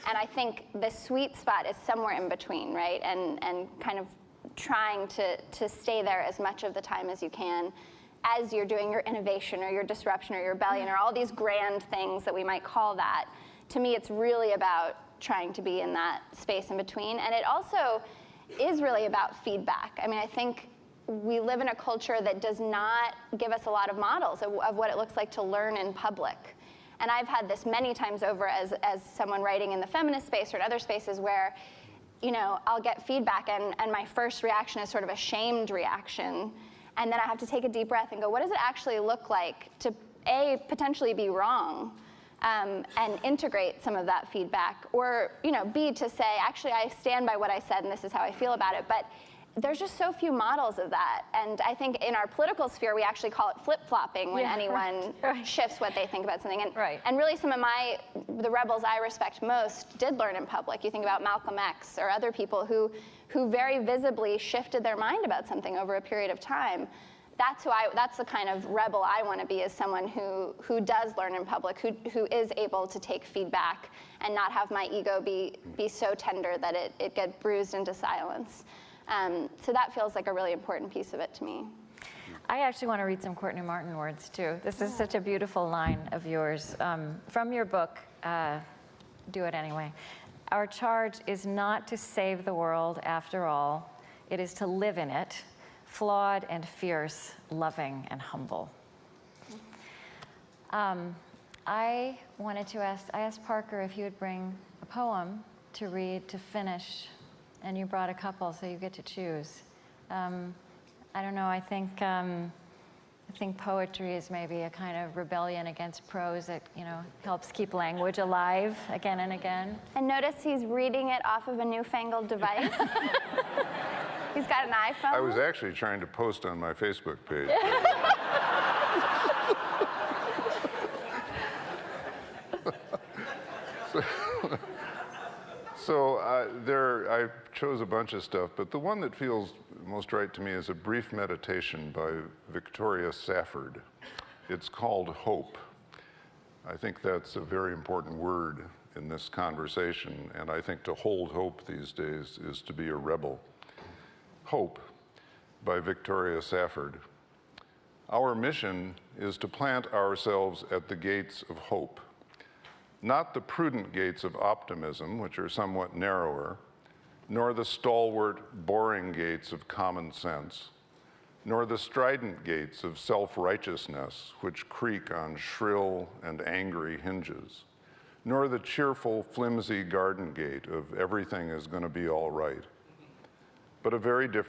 And I think the sweet spot is somewhere in between, right? And kind of trying to stay there as much of the time as you can as you're doing your innovation or your disruption or your rebellion or all these grand things that we might call that. To me, it's really about trying to be in that space in between. And it also is really about feedback. I mean, I think we live in a culture that does not give us a lot of models of what it looks like to learn in public. And I've had this many times over as someone writing in the feminist space or in other spaces where, you know, I'll get feedback and my first reaction is sort of a shamed reaction. And then I have to take a deep breath and go, what does it actually look like to, A, potentially be wrong, and integrate some of that feedback, or, you know, B, to say, actually, I stand by what I said and this is how I feel about it. But there's just so few models of that. And I think in our political sphere, we actually call it flip-flopping when anyone shifts what they think about something. And, and really some of the rebels I respect most did learn in public. You think about Malcolm X or other people who very visibly shifted their mind about something over a period of time. That's the kind of rebel I want to be, is someone who does learn in public, who is able to take feedback and not have my ego be so tender that it gets bruised into silence. So that feels like a really important piece of it to me. I actually want to read some Courtney Martin words too. This is such a beautiful line of yours from your book, Do It Anyway. Our charge is not to save the world after all. It is to live in it, flawed and fierce, loving and humble. I asked Parker if he would bring a poem to read to finish, and you brought a couple, so you get to choose. I don't know, I think poetry is maybe a kind of rebellion against prose that, you know, helps keep language alive again and again. And notice he's reading it off of a newfangled device. He's got an iPhone. I was actually trying to post on my Facebook page. So I chose a bunch of stuff, but the one that feels most right to me is A Brief Meditation by Victoria Safford. It's called Hope. I think that's a very important word in this conversation, and I think to hold hope these days is to be a rebel. Hope by Victoria Safford. Our mission is to plant ourselves at the gates of hope. Not the prudent gates of optimism, which are somewhat narrower, nor the stalwart, boring gates of common sense, nor the strident gates of self-righteousness, which creak on shrill and angry hinges, nor the cheerful, flimsy garden gate of everything is going to be all right, but a very different